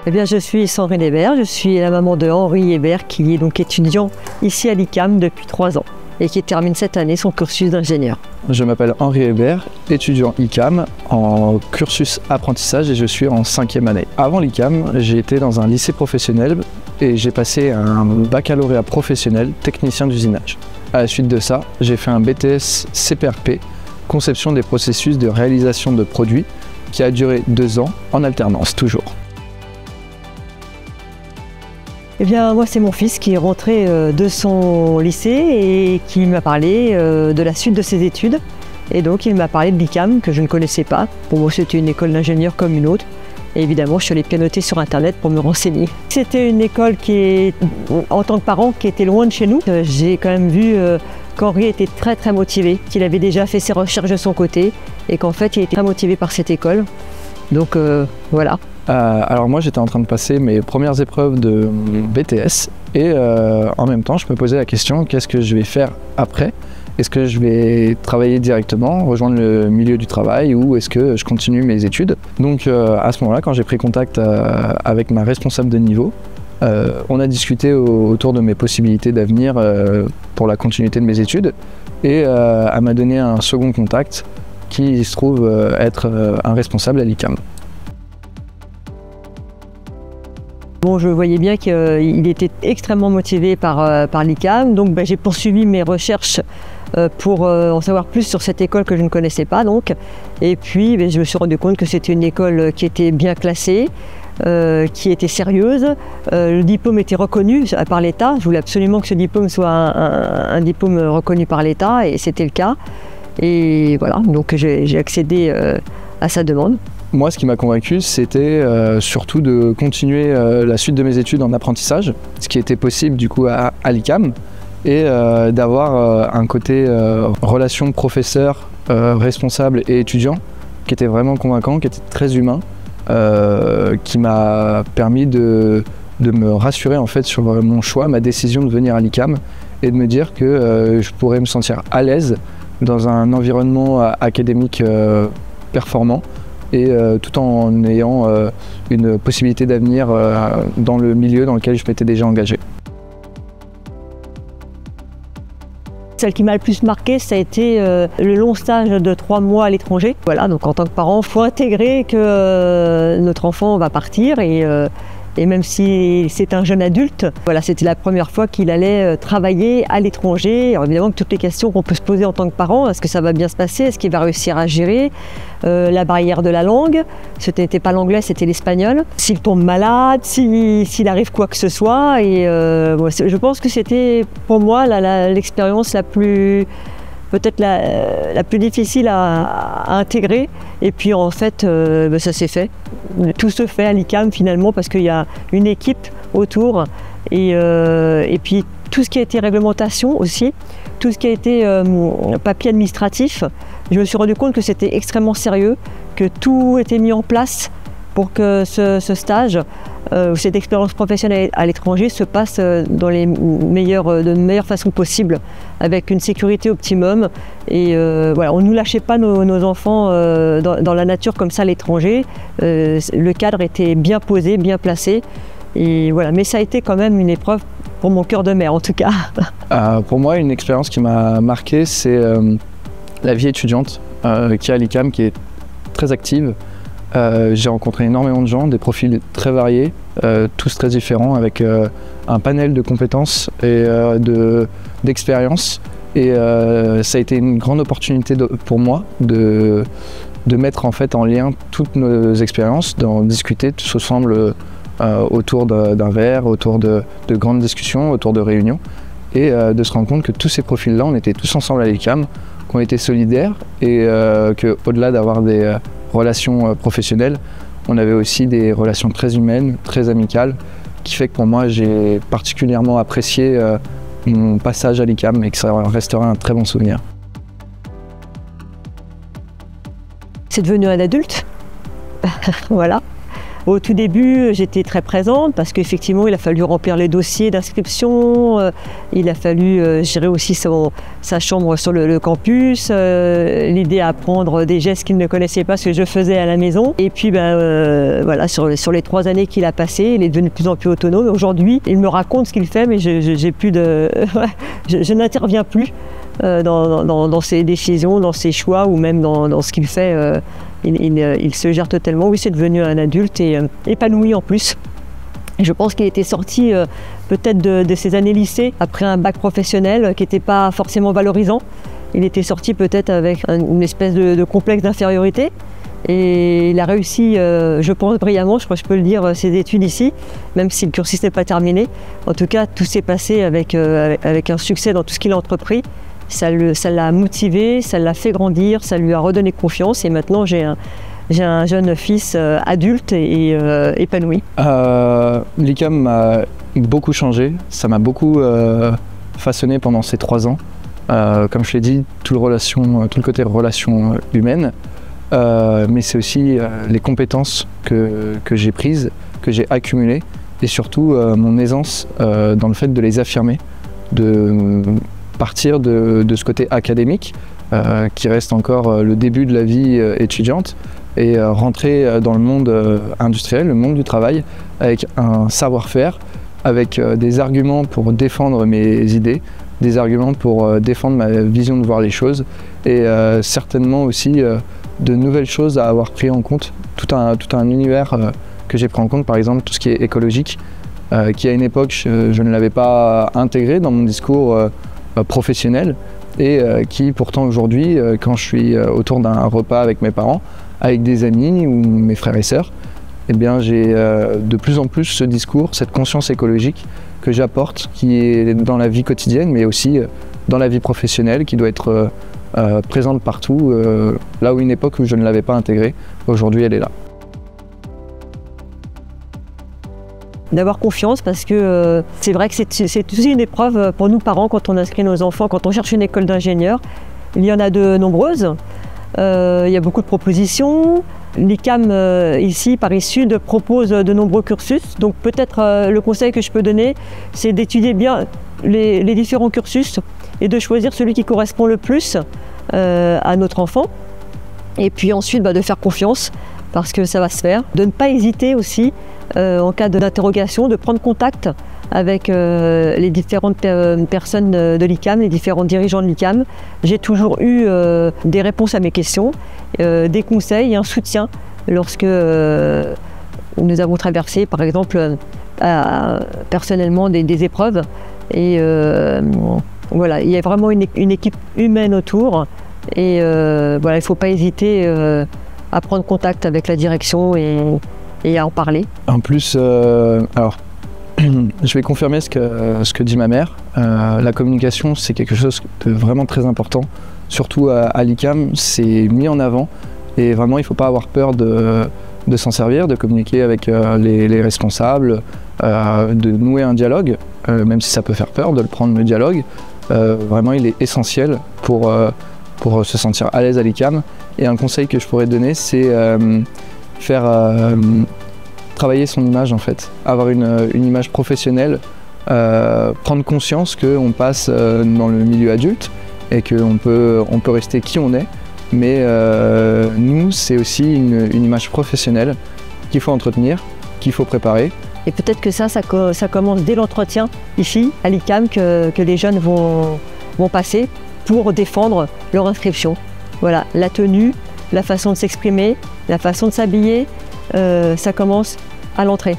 Eh bien, je suis Sandrine Hébert, je suis la maman de Henri Hébert qui est donc étudiant ici à l'ICAM depuis 3 ans et qui termine cette année son cursus d'ingénieur. Je m'appelle Henri Hébert, étudiant ICAM en cursus apprentissage et je suis en 5e année. Avant l'ICAM, j'ai été dans un lycée professionnel et j'ai passé un baccalauréat professionnel technicien d'usinage. À la suite de ça, j'ai fait un BTS CPRP, conception des processus de réalisation de produits, qui a duré 2 ans en alternance toujours. Eh bien, moi, c'est mon fils qui est rentré de son lycée et qui m'a parlé de la suite de ses études. Et donc, il m'a parlé de l'ICAM, que je ne connaissais pas. Pour moi, c'était une école d'ingénieur comme une autre. Et évidemment, je suis allée pianoter sur Internet pour me renseigner. C'était une école qui, en tant que parent, qui était loin de chez nous. J'ai quand même vu qu'Henri était très motivé, qu'il avait déjà fait ses recherches de son côté et qu'en fait, il était très motivé par cette école. Donc, voilà. Alors moi j'étais en train de passer mes premières épreuves de BTS et en même temps je me posais la question, qu'est-ce que je vais faire après? Est-ce que je vais travailler directement, rejoindre le milieu du travail ou est-ce que je continue mes études? Donc à ce moment-là, quand j'ai pris contact avec ma responsable de niveau, on a discuté autour de mes possibilités d'avenir pour la continuité de mes études et elle m'a donné un second contact qui se trouve être un responsable à l'ICAM. Bon, je voyais bien qu'il était extrêmement motivé par l'ICAM, donc j'ai poursuivi mes recherches pour en savoir plus sur cette école que je ne connaissais pas. Donc. Et puis je me suis rendu compte que c'était une école qui était bien classée, qui était sérieuse. Le diplôme était reconnu par l'État. Je voulais absolument que ce diplôme soit un diplôme reconnu par l'État et c'était le cas. Et voilà, donc j'ai accédé à sa demande. Moi, ce qui m'a convaincu, c'était surtout de continuer la suite de mes études en apprentissage, ce qui était possible du coup à l'ICAM, et d'avoir un côté relation professeur, responsable et étudiant qui était vraiment convaincant, qui était très humain, qui m'a permis de me rassurer en fait sur mon choix, ma décision de venir à l'ICAM et de me dire que je pourrais me sentir à l'aise dans un environnement académique performant. Et tout en ayant une possibilité d'avenir dans le milieu dans lequel je m'étais déjà engagé. Celle qui m'a le plus marqué, ça a été le long stage de 3 mois à l'étranger. Voilà, donc en tant que parent, il faut intégrer que notre enfant va partir et même si c'est un jeune adulte, voilà, c'était la première fois qu'il allait travailler à l'étranger. Alors évidemment que toutes les questions qu'on peut se poser en tant que parent, est-ce que ça va bien se passer, est-ce qu'il va réussir à gérer la barrière de la langue, ce n'était pas l'anglais, c'était l'espagnol, s'il tombe malade, s'il arrive quoi que ce soit. Et je pense que c'était pour moi l'expérience la plus peut-être la plus difficile à intégrer. Et puis en fait, ça s'est fait. Tout se fait à l'ICAM finalement parce qu'il y a une équipe autour. Et puis tout ce qui a été réglementation aussi, tout ce qui a été papier administratif, je me suis rendu compte que c'était extrêmement sérieux, que tout était mis en place pour que ce stage, cette expérience professionnelle à l'étranger se passe dans de meilleures façons possibles, avec une sécurité optimum. Et voilà, on ne nous lâchait pas nos enfants dans la nature comme ça à l'étranger. Le cadre était bien posé, bien placé. Et voilà, mais ça a été quand même une épreuve pour mon cœur de mère en tout cas. Pour moi, une expérience qui m'a marqué, c'est la vie étudiante qui est à l'ICAM, qui est très active. J'ai rencontré énormément de gens, des profils très variés, tous très différents, avec un panel de compétences et d'expériences. Et ça a été une grande opportunité pour moi de mettre en fait en lien toutes nos expériences, d'en discuter tous ensemble autour d'un verre, autour de grandes discussions, autour de réunions, et de se rendre compte que tous ces profils-là, on était tous ensemble à l'ICAM, qu'on était solidaires et qu'au-delà d'avoir des relations professionnelles, on avait aussi des relations très humaines, très amicales, qui fait que pour moi j'ai particulièrement apprécié mon passage à l'ICAM et que ça restera un très bon souvenir. C'est devenu un adulte, voilà. Au tout début, j'étais très présente parce qu'effectivement, il a fallu remplir les dossiers d'inscription, il a fallu gérer aussi sa chambre sur le campus, l'aider à apprendre des gestes qu'il ne connaissait pas, ce que je faisais à la maison. Et puis, voilà, sur les 3 années qu'il a passées, il est devenu de plus en plus autonome. Aujourd'hui, il me raconte ce qu'il fait, mais j'ai plus de... je n'interviens plus dans ses décisions, dans ses choix ou même dans ce qu'il fait. Il se gère totalement. Oui, c'est devenu un adulte et épanoui en plus. Et je pense qu'il était sorti peut-être de ses années lycée après un bac professionnel qui n'était pas forcément valorisant. Il était sorti peut-être avec une espèce de complexe d'infériorité. Et il a réussi, je pense brillamment, je crois que je peux le dire, ses études ici, même si le cursus n'est pas terminé. En tout cas, tout s'est passé avec un succès dans tout ce qu'il a entrepris. Ça l'a motivé, ça l'a fait grandir, ça lui a redonné confiance. Et maintenant, j'ai un jeune fils adulte et épanoui. L'ICAM m'a beaucoup changé, ça m'a beaucoup façonné pendant ces 3 ans. Comme je l'ai dit, tout le côté relation humaine. Mais c'est aussi les compétences que j'ai prises, que j'ai accumulées, et surtout mon aisance dans le fait de les affirmer, de partir de ce côté académique, qui reste encore le début de la vie étudiante, et rentrer dans le monde industriel, le monde du travail, avec un savoir-faire, avec des arguments pour défendre mes idées, des arguments pour défendre ma vision de voir les choses, et certainement aussi de nouvelles choses à avoir pris en compte, tout un univers que j'ai pris en compte, par exemple tout ce qui est écologique, qui à une époque je ne l'avais pas intégré dans mon discours professionnel, et qui pourtant aujourd'hui, quand je suis autour d'un repas avec mes parents, avec des amis ou mes frères et sœurs, eh bien j'ai de plus en plus ce discours, cette conscience écologique que j'apporte, qui est dans la vie quotidienne, mais aussi dans la vie professionnelle, qui doit être présente partout, là où une époque où je ne l'avais pas intégrée, aujourd'hui elle est là. D'avoir confiance, parce que c'est vrai que c'est aussi une épreuve pour nous parents quand on inscrit nos enfants, quand on cherche une école d'ingénieur. Il y en a de nombreuses, il y a beaucoup de propositions. L'ICAM ici, Paris Sud, propose de nombreux cursus, donc peut-être le conseil que je peux donner, c'est d'étudier bien les différents cursus et de choisir celui qui correspond le plus à notre enfant, et puis ensuite de faire confiance, parce que ça va se faire. De ne pas hésiter aussi, en cas d'interrogation, de prendre contact avec les différentes personnes de l'ICAM, les différents dirigeants de l'ICAM. J'ai toujours eu des réponses à mes questions, des conseils et un soutien lorsque nous avons traversé, par exemple, personnellement des épreuves. Et voilà, il y a vraiment une équipe humaine autour. Et voilà, il ne faut pas hésiter à prendre contact avec la direction et à en parler. En plus, alors, je vais confirmer ce que dit ma mère. La communication, c'est quelque chose de vraiment très important. Surtout à l'ICAM, c'est mis en avant. Et vraiment, il ne faut pas avoir peur de s'en servir, de communiquer avec les responsables, de nouer un dialogue, même si ça peut faire peur de le prendre, le dialogue. Vraiment, il est essentiel pour se sentir à l'aise à l'ICAM. Et un conseil que je pourrais donner, c'est faire travailler son image en fait, avoir une image professionnelle, prendre conscience qu'on passe dans le milieu adulte et qu'on peut rester qui on est, mais nous c'est aussi une image professionnelle qu'il faut entretenir, qu'il faut préparer. Et peut-être que ça commence dès l'entretien ici à l'ICAM que les jeunes vont passer pour défendre leur inscription. Voilà, la tenue, la façon de s'exprimer, la façon de s'habiller, ça commence à l'entrée.